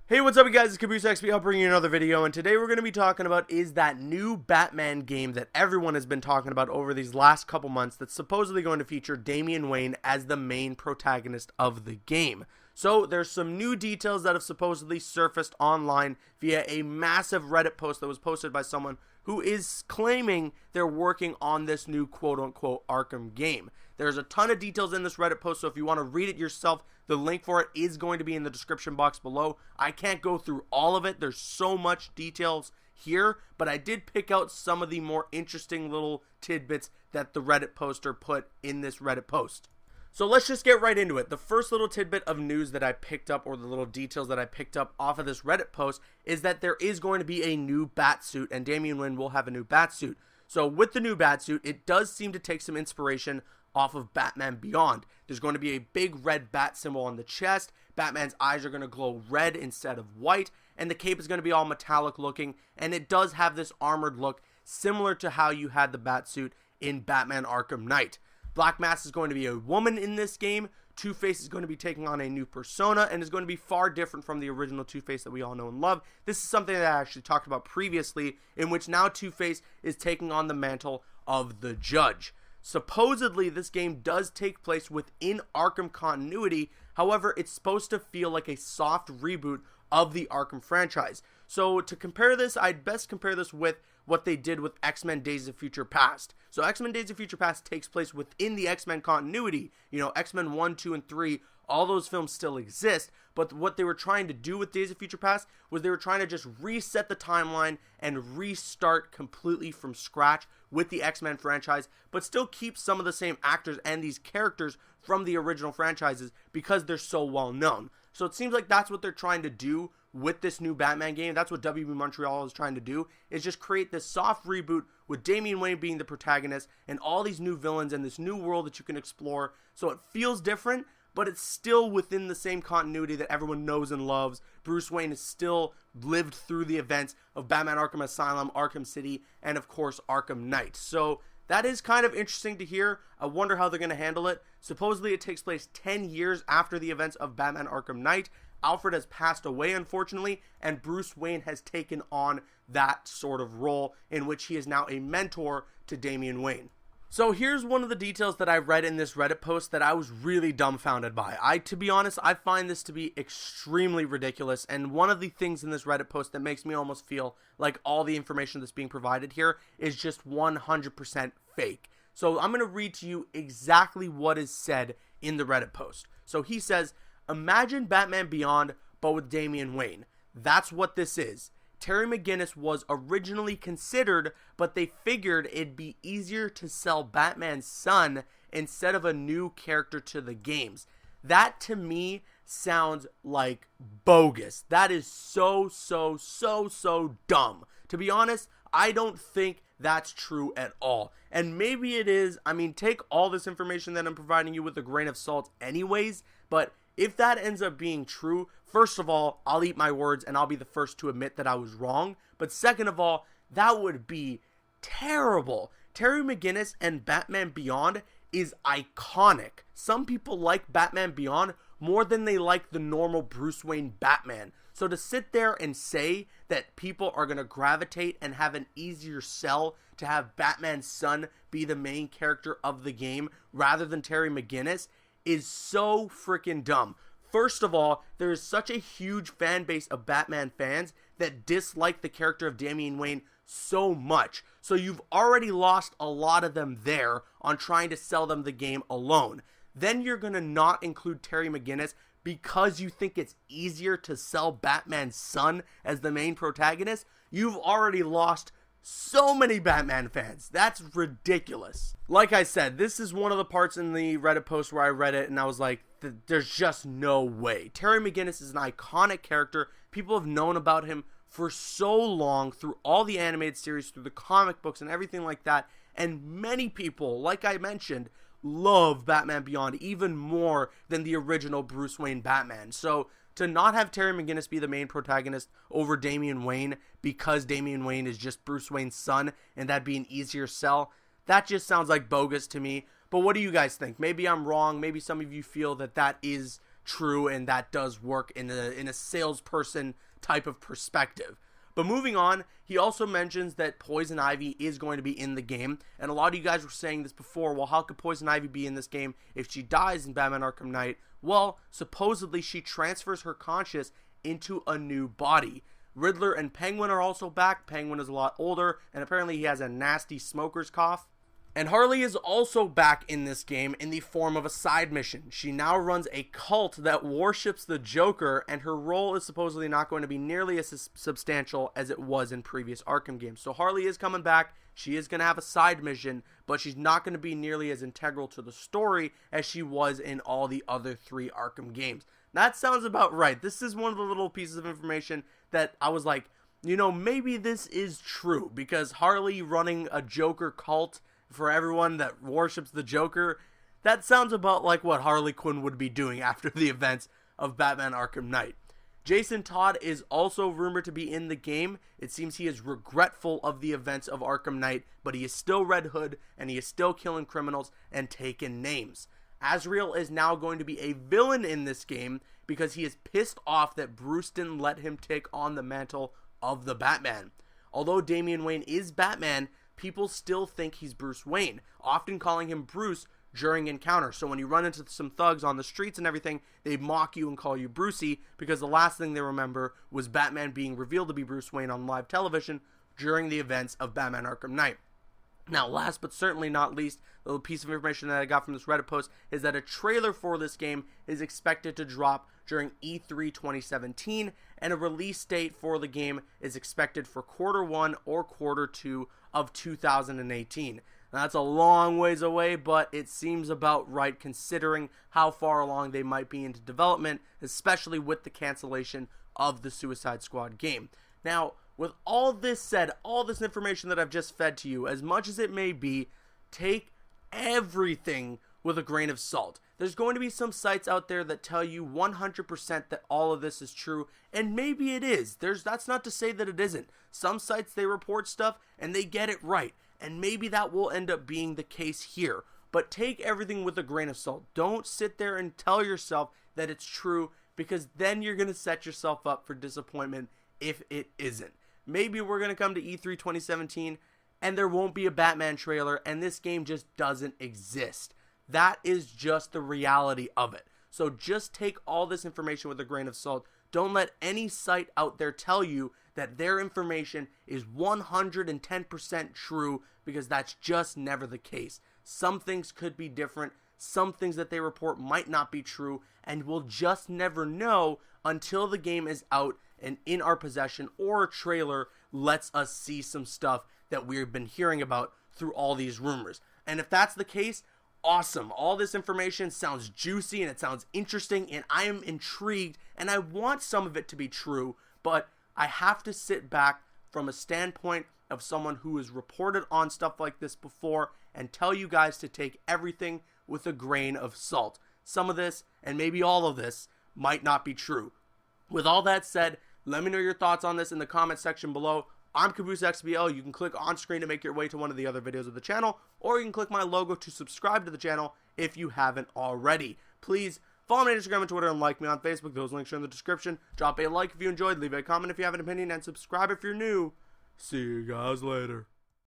Hey, what's up, you guys? It's Caboose XP. I'll bring you another video, and today we're going to be talking about is that new Batman game that everyone has been talking about over these last couple months that's supposedly going to feature Damian Wayne as the main protagonist of the game. So there's some new details that have supposedly surfaced online via a massive Reddit post that was posted by someone who is claiming they're working on this new quote-unquote Arkham game. There's a ton of details in this Reddit post, so if you want to read it yourself, the link for it is going to be in the description box below. I can't go through all of it. There's so much details here, but I did pick out some of the more interesting little tidbits that the Reddit poster put in this Reddit post. So let's just get right into it. The first little tidbit of news that I picked up, or the little details that I picked up off of this Reddit post, is that there is going to be a new batsuit, and Damian Wayne will have a new batsuit. So with the new batsuit, it does seem to take some inspiration off of Batman Beyond. There's going to be a big red bat symbol on the chest. Batman's eyes are going to glow red instead of white, and the cape is going to be all metallic looking, and it does have this armored look similar to how you had the batsuit in Batman Arkham Knight. Black Mask is going to be a woman in this game. Two-Face is going to be taking on a new persona and is going to be far different from the original Two-Face that we all know and love. This is something that I actually talked about previously, in which now Two-Face is taking on the mantle of the Judge. Supposedly, this game does take place within Arkham continuity. However, it's supposed to feel like a soft reboot of the Arkham franchise. So to compare this, I'd best compare this with what they did with X-Men Days of Future Past. So X-Men Days of Future Past takes place within the X-Men continuity. You know, X-Men 1, 2, and 3, all those films still exist, but what they were trying to do with Days of Future Past was they were trying to just reset the timeline and restart completely from scratch with the X-Men franchise, but still keep some of the same actors and these characters from the original franchises because they're so well known. So it seems like that's what they're trying to do with this new Batman game. That's what WB Montreal is trying to do, is just create this soft reboot with Damian Wayne being the protagonist and all these new villains and this new world that you can explore. So it feels different, but it's still within the same continuity that everyone knows and loves. Bruce Wayne has still lived through the events of Batman Arkham Asylum, Arkham City, and of course Arkham Knight. So that is kind of interesting to hear. I wonder how they're going to handle it. Supposedly it takes place 10 years after the events of Batman Arkham Knight. Alfred has passed away, unfortunately, and Bruce Wayne has taken on that sort of role in which he is now a mentor to Damian Wayne. So here's one of the details that I read in this Reddit post that I was really dumbfounded by. To be honest, I find this to be extremely ridiculous, and one of the things in this Reddit post that makes me almost feel like all the information that's being provided here is just 100% fake. So I'm going to read to you exactly what is said in the Reddit post. So he says, "Imagine Batman Beyond, but with Damian Wayne. That's what this is. Terry McGinnis was originally considered, but they figured it'd be easier to sell Batman's son instead of a new character to the games." That to me sounds like bogus. That is so dumb. To be honest, I don't think that's true at all. And maybe it is. I mean, take all this information that I'm providing you with a grain of salt anyways, but if that ends up being true, first of all, I'll eat my words and I'll be the first to admit that I was wrong. But second of all, that would be terrible. Terry McGinnis and Batman Beyond is iconic. Some people like Batman Beyond more than they like the normal Bruce Wayne Batman. So to sit there and say that people are going to gravitate and have an easier sell to have Batman's son be the main character of the game rather than Terry McGinnis is so freaking dumb. First of all, there is such a huge fan base of Batman fans that dislike the character of Damian Wayne so much. So you've already lost a lot of them there on trying to sell them the game alone. Then you're going to not include Terry McGinnis because you think it's easier to sell Batman's son as the main protagonist. You've already lost so many Batman fans. That's ridiculous. Like I said, this is one of the parts in the Reddit post where I read it and I was like, there's just no way. Terry McGinnis is an iconic character. People have known about him for so long through all the animated series, through the comic books and everything like that. And many people, like I mentioned, love Batman Beyond even more than the original Bruce Wayne Batman. So to not have Terry McGinnis be the main protagonist over Damian Wayne because Damian Wayne is just Bruce Wayne's son and that'd be an easier sell, that just sounds like bogus to me. But what do you guys think? Maybe I'm wrong. Maybe some of you feel that that is true, and that does work in a salesperson type of perspective. But moving on, he also mentions that Poison Ivy is going to be in the game, and a lot of you guys were saying this before, well, how could Poison Ivy be in this game if she dies in Batman Arkham Knight? Well, supposedly she transfers her conscious into a new body. Riddler and Penguin are also back. Penguin is a lot older, and apparently he has a nasty smoker's cough. And Harley is also back in this game in the form of a side mission. She now runs a cult that worships the Joker, and her role is supposedly not going to be nearly as substantial as it was in previous Arkham games. So Harley is coming back. She is going to have a side mission, but she's not going to be nearly as integral to the story as she was in all the other 3 Arkham games. That sounds about right. This is one of the little pieces of information that I was like, you know, maybe this is true, because Harley running a Joker cult for everyone that worships the Joker, that sounds about like what Harley Quinn would be doing after the events of Batman Arkham Knight. Jason Todd is also rumored to be in the game. It seems he is regretful of the events of Arkham Knight, but he is still Red Hood, and he is still killing criminals and taking names. Azrael is now going to be a villain in this game because he is pissed off that Bruce didn't let him take on the mantle of the Batman. Although Damian Wayne is Batman, people still think he's Bruce Wayne, often calling him Bruce during encounters. So when you run into some thugs on the streets and everything, they mock you and call you Brucey, because the last thing they remember was Batman being revealed to be Bruce Wayne on live television during the events of Batman Arkham Knight. Now, last but certainly not least, the little piece of information that I got from this Reddit post is that a trailer for this game is expected to drop during E3 2017, and a release date for the game is expected for Q1 or Q2 of 2018. Now, that's a long ways away, but it seems about right considering how far along they might be into development, especially with the cancellation of the Suicide Squad game. Now, with all this said, all this information that I've just fed to you, as much as it may be, take everything with a grain of salt. There's going to be some sites out there that tell you 100% that all of this is true, and maybe it is. That's not to say that it isn't. Some sites, they report stuff and they get it right, and maybe that will end up being the case here. But take everything with a grain of salt. Don't sit there and tell yourself that it's true, because then you're going to set yourself up for disappointment if it isn't. Maybe we're going to come to E3 2017 and there won't be a Batman trailer and this game just doesn't exist. That is just the reality of it. So just take all this information with a grain of salt. Don't let any site out there tell you that their information is 110% true, because that's just never the case. Some things could be different. Some things that they report might not be true, and we'll just never know until the game is out and in our possession, or a trailer lets us see some stuff that we've been hearing about through all these rumors. And if that's the case, awesome. All this information sounds juicy and it sounds interesting, and I am intrigued, and I want some of it to be true, but I have to sit back from a standpoint of someone who has reported on stuff like this before and tell you guys to take everything with a grain of salt. Some of this, and maybe all of this, might not be true. With all that said, let me know your thoughts on this in the comment section below. I'm CaboosXBL. You can click on screen to make your way to one of the other videos of the channel, or you can click my logo to subscribe to the channel if you haven't already. Please follow me on Instagram and Twitter, and like me on Facebook. Those links are in the description. Drop a like if you enjoyed, leave a comment if you have an opinion, and subscribe if you're new. See you guys later.